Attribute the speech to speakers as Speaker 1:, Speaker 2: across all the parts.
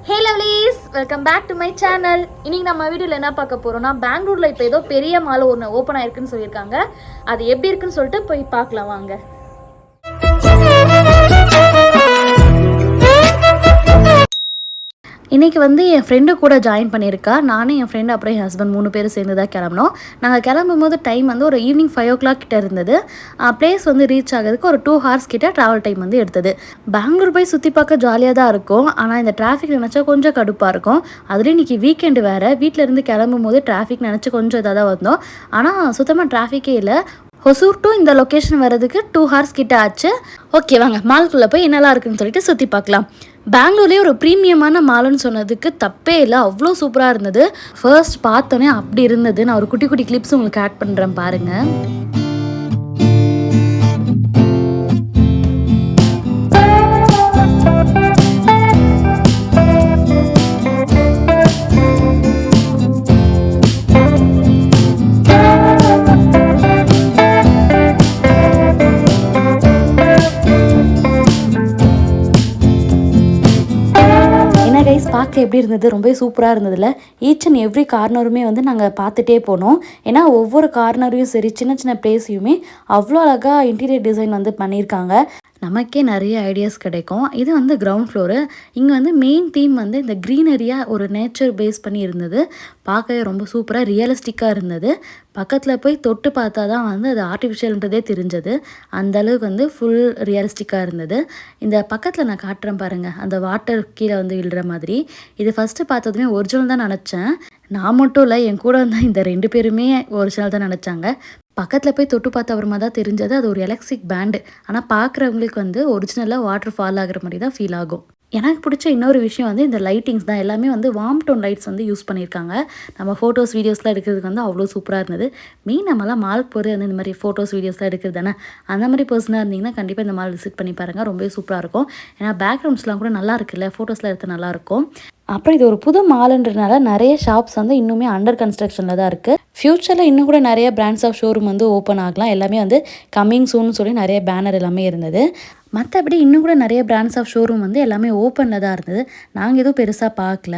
Speaker 1: Hey lovelies, welcome back to my channel. இன்னைக்கு நம்ம வீடியோவில் என்ன பார்க்க போகிறோம்னா, பெங்களூரில் இப்போ ஏதோ பெரிய மால் ஒன்று ஓப்பன் ஆயிருக்குன்னு சொல்லியிருக்காங்க. அது எப்படி இருக்குன்னு சொல்லிட்டு போய் பார்க்கலாம் வாங்க. இன்றைக்கி வந்து என் ஃப்ரெண்டு கூட ஜாயின் பண்ணியிருக்கா. நானும் என் ஃப்ரெண்டு அப்புறம் என் ஹஸ்பண்ட் 3 பேர் சேர்ந்து தான் கிளம்பினோம். நாங்கள் கிளம்பும்போது டைம் வந்து ஒரு ஈவினிங் 5 o'clock கிட்ட இருந்தது. பிளேஸ் வந்து ரீச் ஆகிறதுக்கு ஒரு 2 hours கிட்ட ட்ராவல் டைம் வந்து எடுத்தது. பெங்களூர் போய் சுற்றி பார்க்க ஜாலியாக தான் இருக்கும். ஆனால் இந்த டிராஃபிக் நினச்சா கொஞ்சம் கடுப்பாக இருக்கும். அதுலேயும் இன்றைக்கி வீக்கெண்டு வேறு. வீட்டிலேருந்து கிளம்பும் போது டிராஃபிக் நினச்சி கொஞ்சம் இதாக தான் வந்தோம். ஆனால் சுத்தமாக டிராஃபிக்கே இல்லை. ஹொசூர் டு இந்த லொக்கேஷன் வர்றதுக்கு 2 hours கிட்ட ஆச்சு. ஓகே வாங்க, மால்குள்ளே போய் என்னெல்லாம் இருக்குன்னு சொல்லிட்டு சுற்றி பார்க்கலாம். பெங்களூர்லேயே ஒரு ப்ரீமியமான மால்னு சொன்னதுக்கு தப்பே இல்லை. அவ்வளோ சூப்பராக இருந்தது. ஃபர்ஸ்ட் பார்த்தோன்னே அப்படி இருந்தது. நான் ஒரு குட்டி குட்டி கிளிப்ஸ் உங்களுக்கு ஆட் பண்ணுறேன் பாருங்கள். பார்க்க எப்படி இருந்தது? ரொம்ப சூப்பராக இருந்ததில்ல. ஈச் அண்ட் எவ்ரி கார்னருமே வந்து நாங்கள் பார்த்துட்டே போனோம். ஏன்னா ஒவ்வொரு கார்னரையும் சரி, சின்ன சின்ன பிளேஸையுமே அவ்வளோ அழகாக இன்டீரியர் டிசைன் வந்து பண்ணியிருக்காங்க. நமக்கே நிறைய ஐடியாஸ் கிடைக்கும். இது வந்து கிரவுண்ட் ஃப்ளோரு. இங்கே வந்து மெயின் தீம் வந்து இந்த க்ரீனரியாக ஒரு நேச்சர் பேஸ் பண்ணி இருந்தது. பார்க்கவே ரொம்ப சூப்பராக ரியலிஸ்டிக்காக இருந்தது. பக்கத்தில் போய் தொட்டு பார்த்தா தான் வந்து அது ஆர்டிஃபிஷியல்ன்றதே தெரிஞ்சது. அந்தளவுக்கு வந்து ஃபுல் ரியலிஸ்டிக்காக இருந்தது. இந்த பக்கத்தில் நான் காட்டுறேன் பாருங்கள், அந்த வாட்டர் கீழே வந்து விழுற மாதிரி. இது ஃபஸ்ட்டு பார்த்ததுமே ஒரிஜினல் தான் நினச்சேன். நான் மட்டும் இல்லை, என் கூட வந்து இந்த 2 பேருமே ஒரிஜினல் தான் நினச்சாங்க. பக்கத்தில் போய் தொட்டு பார்த்த அப்புறமா தான் தெரிஞ்சது அது ஒரு எலக்ட்ரிக் பேண்டு. ஆனால் பார்க்குறவங்களுக்கு வந்து ஒரிஜினலாக வாட்டர் ஃபால் ஆகிற மாதிரி தான் ஃபீல் ஆகும். எனக்கு பிடிச்ச இன்னொரு விஷயம் வந்து இந்த லைட்டிங்ஸ் தான். எல்லாமே வந்து வார்ம் டோன் லைட்ஸ் வந்து யூஸ் பண்ணியிருக்காங்க. நம்ம ஃபோட்டோஸ் வீடியோஸ்லாம் எடுக்கிறதுக்கு வந்து அவ்வளோ சூப்பராக இருந்தது. மெயின் நம்மலாம் மால் போகிறது வந்து இந்த மாதிரி ஃபோட்டோஸ் வீடியோஸ்லாம் எடுக்கிறது தானே. அந்த மாதிரி பர்சனாக இருந்தீங்கன்னா கண்டிப்பாக இந்த மால் விசிட் பண்ணி பாருங்கள். ரொம்பவே சூப்பராக இருக்கும். ஏன்னா பேக்ரவுண்ட்ஸ்லாம் கூட நல்லா இருக்குல்ல, ஃபோட்டோஸ்லாம் எடுத்து நல்லாயிருக்கும். அப்புறம் இது ஒரு புது மால்ன்றதுனால நிறைய ஷாப்ஸ் வந்து இன்னுமே அண்டர் கன்ஸ்ட்ரக்ஷனில் தான் இருக்குது. ஃப்யூச்சரில் இன்னும் கூட நிறைய பிராண்ட்ஸ் ஆஃப் ஷோரூம் வந்து ஓப்பன் ஆகலாம். எல்லாமே வந்து கம்மிங் சூன்னு சொல்லி நிறைய பேனர் எல்லாமே இருந்தது. மற்றபடி இன்னும் கூட நிறைய பிராண்ட்ஸ் ஆஃப் ஷோரூம் வந்து எல்லாமே ஓப்பனில் தான் இருந்தது. நாங்கள் எதுவும் பெருசாக பார்க்கல.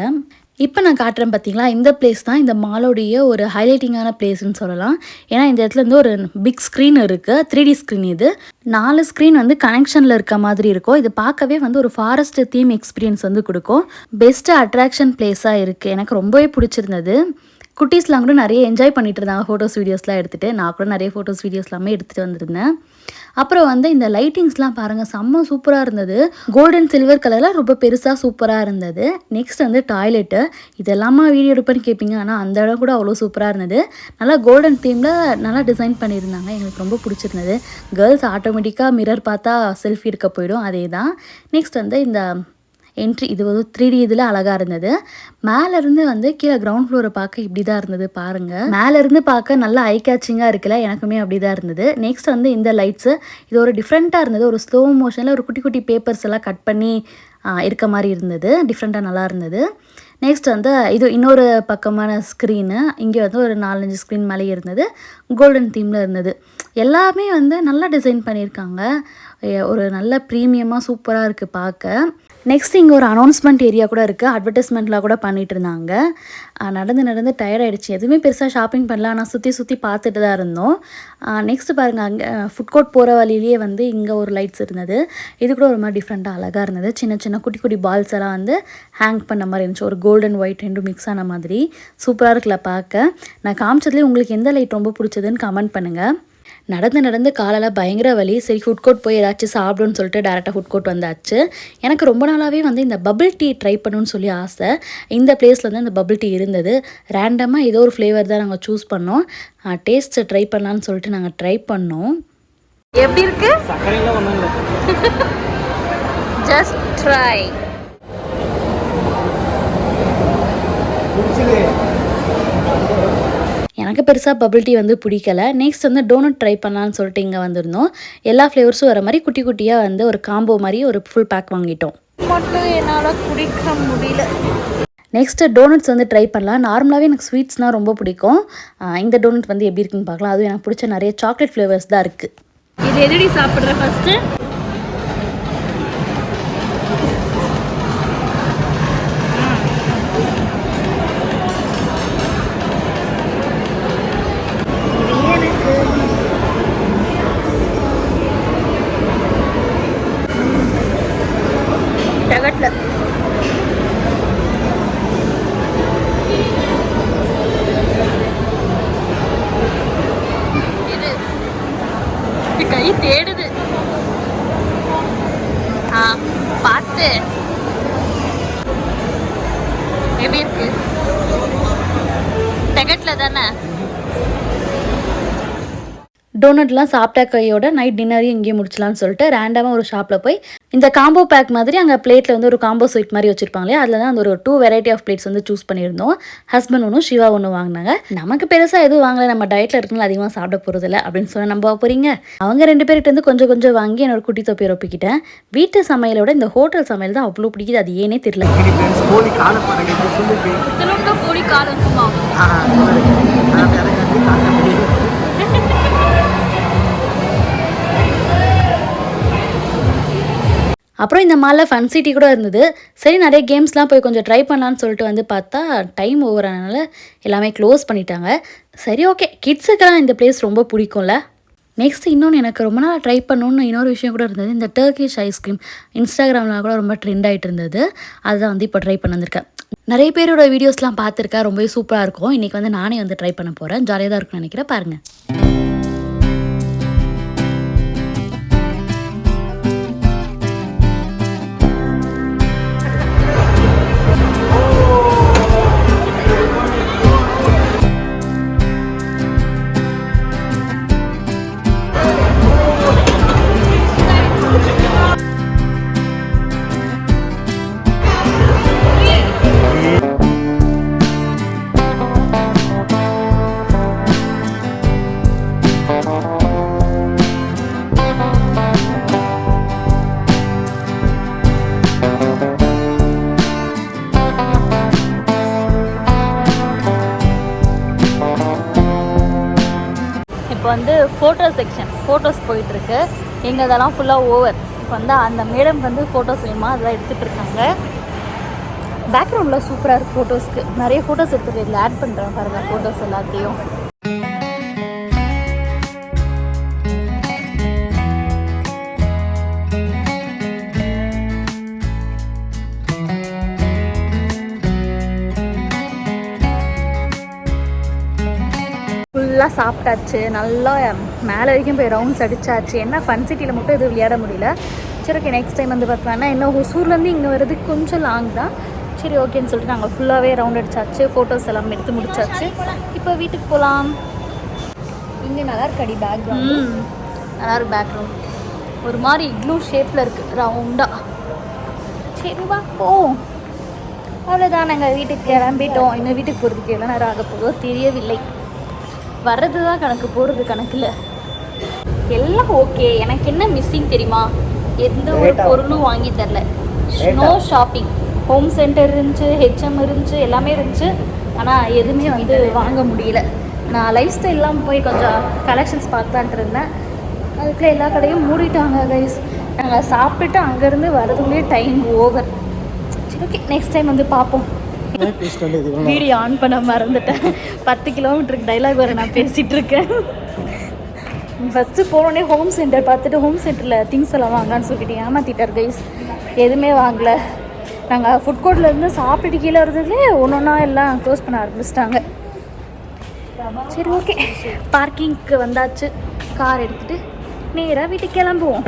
Speaker 1: இப்போ நான் காட்டுறேன் பார்த்தீங்களா, இந்த பிளேஸ் தான் இந்த மாலோடைய ஒரு ஹைலைட்டிங்கான பிளேஸ்ன்னு சொல்லலாம். ஏன்னா இந்த இடத்துல இருந்து ஒரு பிக் ஸ்க்ரீன் இருக்குது, 3D ஸ்க்ரீன். இது 4 ஸ்க்ரீன் வந்து கனெக்ஷனில் இருக்க மாதிரி இருக்கும். இது பார்க்கவே வந்து ஒரு ஃபாரஸ்ட் தீம் எக்ஸ்பீரியன்ஸ் வந்து கொடுக்கும். பெஸ்ட்டு அட்ராக்ஷன் பிளேஸாக இருக்குது. எனக்கு ரொம்பவே பிடிச்சிருந்தது. குட்டீஸ்லாம் கூட நிறைய என்ஜாய் பண்ணிட்டு இருந்தாங்க ஃபோட்டோஸ் வீடியோஸ்லாம் எடுத்துகிட்டு. நான் கூட நிறைய ஃபோட்டோஸ் வீடியோஸ்லாமே எடுத்துகிட்டு வந்திருந்தேன். அப்புறம் வந்து இந்த லைட்டிங்ஸ்லாம் பாருங்கள், செம்ம சூப்பராக இருந்தது. கோல்டன் சில்வர் கலரில் ரொம்ப பெருசாக சூப்பராக இருந்தது. நெக்ஸ்ட் வந்து டாய்லெட்டு. இதெல்லாமா வீடியோ எடுப்பேன்னு கேட்பீங்க, ஆனால் அந்த இடம் கூட அவ்வளோ சூப்பராக இருந்தது. நல்லா கோல்டன் தீமில் நல்லா டிசைன் பண்ணியிருந்தாங்க. எங்களுக்கு ரொம்ப பிடிச்சிருந்தது. கேர்ள்ஸ் ஆட்டோமேட்டிக்காக மிரர் பார்த்தா செல்ஃபி எடுக்க போயிடும், அதே தான். நெக்ஸ்ட் வந்து இந்த என்ட்ரி, இது வந்து 3D இதில் அழகாக இருந்தது. மேலேருந்து வந்து கீழே கிரவுண்ட் ஃப்ளோரை பார்க்க இப்படி தான் இருந்தது பாருங்கள். மேலேருந்து பார்க்க நல்லா ஐ கேச்சிங்காக இருக்குல்ல, எனக்குமே அப்படி தான் இருந்தது. நெக்ஸ்ட் வந்து இந்த லைட்ஸு, இது ஒரு டிஃப்ரெண்ட்டாக இருந்தது. ஒரு ஸ்லோ மோஷனில் ஒரு குட்டி குட்டி பேப்பர்ஸ் எல்லாம் கட் பண்ணி இருக்க மாதிரி இருந்தது. டிஃப்ரெண்ட்டாக நல்லா இருந்தது. நெக்ஸ்ட் வந்து இது இன்னொரு பக்கமான ஸ்க்ரீனு. இங்கே வந்து ஒரு 4-5 ஸ்க்ரீன் மேலே இருந்தது. கோல்டன் தீமில் இருந்தது. எல்லாமே வந்து நல்லா டிசைன் பண்ணியிருக்காங்க. ஒரு நல்ல ப்ரீமியமாக சூப்பராக இருக்குது பார்க்க. நெக்ஸ்ட் இங்கே ஒரு அனௌன்ஸ்மெண்ட் ஏரியா கூட இருக்குது. அட்வர்டைஸ்மெண்ட்லாம் கூட பண்ணிகிட்டு இருந்தாங்க. நடந்து டயர்ட் ஆகிடுச்சு. எதுவுமே பெருசாக ஷாப்பிங் பண்ணல, ஆனால் சுற்றி பார்த்துட்டு தான் இருந்தோம். நெக்ஸ்ட்டு பாருங்கள், அங்கே ஃபுட் கோர்ட் போகிற வழியிலேயே வந்து இங்கே ஒரு லைட்ஸ் இருந்தது. இது கூட ஒரு மாதிரி டிஃப்ரெண்ட்டாக அழகாக இருந்தது. சின்ன சின்ன குட்டி குட்டி பால்ஸ் எல்லாம் வந்து ஹேங் பண்ண மாதிரி இருந்துச்சு. ஒரு கோல்டன் ஒயிட் 2 மிக்ஸ் ஆன மாதிரி சூப்பராக இருக்குல்ல பார்க்க. நான் காமிச்சதுலேயே உங்களுக்கு எந்த லைட் ரொம்ப பிடிச்சதுன்னு கமெண்ட் பண்ணுங்கள். நடந்து காலெல்லாம் பயங்கர வலி. சரி, ஃபுட் கோர்ட் போய் ஏதாச்சும் சாப்பிடுன்னு சொல்லிட்டு டேரெக்டாக ஃபுட் கோர்ட் வந்தாச்சு. எனக்கு ரொம்ப நாளாகவே வந்து இந்த பபிள் டீ ட்ரை பண்ணணும்னு சொல்லி ஆசை. இந்த பிளேஸில் வந்து இந்த பபிள் டீ இருந்தது. ரேண்டமாக ஏதோ ஒரு ஃப்ளேவர் தான் நாங்கள் சூஸ் பண்ணோம். டேஸ்ட்டு ட்ரை பண்ணலான்னு சொல்லிட்டு நாங்கள் ட்ரை பண்ணோம். எப்படி இருக்கு? Just try. எனக்கு பெருசாக பபிள் டீ வந்து பிடிக்கல. நெக்ஸ்ட் வந்து டோனட் ட்ரை பண்ணலான்னு சொல்லிட்டு இங்கே வந்திருந்தோம். எல்லா ஃப்ளேவர்ஸும் வர மாதிரி குட்டி குட்டியாக வந்து ஒரு காம்போ மாதிரி ஒரு ஃபுல் பேக் வாங்கிட்டோம். மட்டும் என்னால் குடிக்க முடியல. நெக்ஸ்ட்டு டோனட்ஸ் வந்து ட்ரை பண்ணலாம். நார்மலாகவே எனக்கு ஸ்வீட்ஸ்னால் ரொம்ப பிடிக்கும். இந்த டோனட் வந்து எப்படி இருக்குன்னு பார்க்கலாம். அதுவும் எனக்கு பிடிச்ச நிறைய சாக்லேட் ஃப்ளேவர்ஸ் தான் இருக்குது. இது எதுடி சாப்பிட்ற ஃபஸ்ட்டு? டேஸ்ட்டு எப்படி இருக்கு? டெகட்டில் தானே. டோனட்லாம் சாப்பிட்டா கையோட நைட் டின்னரையும் இங்கேயே முடிச்சலான்னு சொல்லிட்டு ரேண்டமாக ஒரு ஷாப்பில் போய் இந்த காம்போ பேக் மாதிரி அங்கே பிளேட்டில் வந்து ஒரு காம்போ ஸ்வீட் மாதிரி வச்சுருப்பாங்களே அதில் தான் அந்த ஒரு 2 வெரைட்டி ஆஃப் பிளேட்ஸ் வந்து சூஸ் பண்ணியிருந்தோம். ஹஸ்பண்ட் ஒன்றும் சிவா ஒன்றும் வாங்கினாங்க. நமக்கு பெருசாக எதுவும் வாங்கலை, நம்ம டயட்டில் இருக்கனால அதிகமாக சாப்பிட போகிறதில்ல அப்படின்னு சொல்லி நம்ப போகிறீங்க. அவங்க 2 பேர்கிட்ட வந்து கொஞ்சம் கொஞ்சம் வாங்கி என்னோட குட்டி தொப்பையை ஒப்பிக்கிட்டேன். வீட்டு சமையலோட இந்த ஹோட்டல் சமையல் தான் அவ்வளோ பிடிக்குது. அது ஏனே தெரியல. அப்புறம் இந்த மாலில் ஃபன் சிட்டி கூட இருந்தது. சரி நிறைய கேம்ஸ்லாம் போய் கொஞ்சம் ட்ரை பண்ணலான்னு சொல்லிட்டு வந்து பார்த்தா டைம் ஓவர் ஆனனால எல்லாமே க்ளோஸ் பண்ணிட்டாங்க. சரி ஓகே, கிட்ஸுக்கெல்லாம் இந்த பிளேஸ் ரொம்ப பிடிக்கும்ல. நெக்ஸ்ட் இன்னொன்று எனக்கு ரொம்ப நாள் ட்ரை பண்ணணுன்னு இன்னொரு விஷயம் கூட இருந்தது. இந்த டர்க்கிஷ் ஐஸ்கிரீம் இன்ஸ்டாகிராமில் கூட ரொம்ப ட்ரெண்ட் ஆகிட்டு இருந்தது. அதுதான் வந்து இப்போ ட்ரை பண்ண வந்திருக்கேன். நிறைய பேரோட வீடியோஸ்லாம் பார்த்துருக்கேன், ரொம்பவே சூப்பராக இருக்கும். இன்றைக்கி வந்து நானே வந்து ட்ரை பண்ண போகிறேன். ஜாலியாக தான் இருக்குன்னு நினைக்கிறேன், பாருங்கள். இப்போ வந்து ஃபோட்டோ செக்ஷன், ஃபோட்டோஸ் போயிட்டுருக்கு. எங்கள் இதெல்லாம் ஃபுல்லாக ஓவர். இப்போ வந்து அந்த மேடம் வந்து ஃபோட்டோஸ் வேணுமா அதெல்லாம் எடுத்துகிட்டு இருக்காங்க. பேக்ரவுண்டில் சூப்பராக இருக்குது. ஃபோட்டோஸ்க்கு நிறைய ஃபோட்டோஸ் எடுத்துகிட்டு இதில் ஆட் பண்ணுறேன் பாருங்கள் ஃபோட்டோஸ் எல்லாத்தையும். ஃபுல்லாக சாப்பிட்டாச்சு, நல்லா மேலே வரைக்கும் போய் ரவுண்ட்ஸ் அடித்தாச்சு. என்ன ஃபன் சிட்டியில் மட்டும் எதுவும் விளையாட முடியல. சரி ஓகே, நெக்ஸ்ட் டைம் வந்து பார்த்தோன்னா இன்னும் ஒசூர்லேருந்து இங்கே வர்றதுக்கு கொஞ்சம் லாங் தான். சரி ஓகேன்னு சொல்லிட்டு நாங்கள் ஃபுல்லாகவே ரவுண்ட் அடித்தாச்சு, ஃபோட்டோஸ் எல்லாம் எடுத்து முடிச்சாச்சு. இப்போ வீட்டுக்கு போகலாம். இங்கே நல்லா இருக்கு அடி பேக்ரவுண்ட். நல்லா இருக்கு பேக்ரவுண்ட், ஒரு மாதிரி இக்ளூ ஷேப்பில் இருக்குது ரவுண்டாக. சரி வா போவோம். அவ்வளோதான், நாங்கள் வீட்டுக்கு கிளம்பிட்டோம். இன்னும் வீட்டுக்கு போகிறதுக்கு எவ்வளோ நேரம் ஆக போதோ தெரியவில்லை. வர்றது தான் கணக்கு, போகிறது கணக்கில். எல்லாம் ஓகே. எனக்கு என்ன மிஸ்ஸிங் தெரியுமா? எந்த ஒரு பொருளும் வாங்கி தரல. No shopping. ஹோம் சென்டர் இருந்துச்சு, ஹெச்எம் இருந்துச்சு, எல்லாமே இருந்துச்சு. ஆனால் எதுவுமே வந்து வாங்க முடியல. நான் லைஃப் ஸ்டைல்லாம் போய் கொஞ்சம் கலெக்ஷன்ஸ் பார்க்கலான்ட்டு இருந்தேன். அதுக்குள்ளே எல்லா கடையும் மூடிட்டாங்க கைஸ். நாங்கள் சாப்பிட்டுட்டு அங்கேருந்து வரதுக்குள்ளேயே டைம் ஓவர். சரி ஓகே, நெக்ஸ்ட் டைம் வந்து பார்ப்போம். வீடியோ ஆன் பண்ண மறந்துட்டேன். 10 கிலோமீட்டருக்கு டைலாக் வர நான் பேசிகிட்டு இருக்கேன். ஃபஸ்ட்டு போனோடனே ஹோம் சென்டர் பார்த்துட்டு ஹோம் சென்டரில் திங்ஸ் எல்லாம் வாங்கலான்னு சொல்லிட்டு ஏமாற்றிட்டார் கைஸ். எதுவுமே வாங்கலை. நாங்கள் ஃபுட் கோர்ட்லேருந்து சாப்பிட்டுட்டு கீழே இருந்ததுலேயே ஒன்றா எல்லாம் க்ளோஸ் பண்ண ஆரம்பிச்சிட்டாங்க. சரி ஓகே, பார்க்கிங்க்கு வந்தாச்சு. கார் எடுத்துகிட்டு நேராக வீட்டுக்கு கிளம்புவோம்.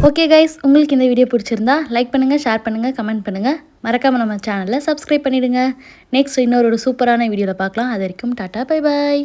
Speaker 1: ஓகே கைஸ், உங்களுக்கு இந்த வீடியோ பிடிச்சிருந்தா லைக் பண்ணுங்கள், ஷேர் பண்ணுங்கள், கமெண்ட் பண்ணுங்கள். மறக்காமல் நம்ம சேனலில் சப்ஸ்கிரைப் பண்ணிவிடுங்க. நெக்ஸ்ட் இன்னொரு சூப்பரான வீடியோவில் பார்க்கலாம். அது வரைக்கும் டாட்டா, பை பாய்.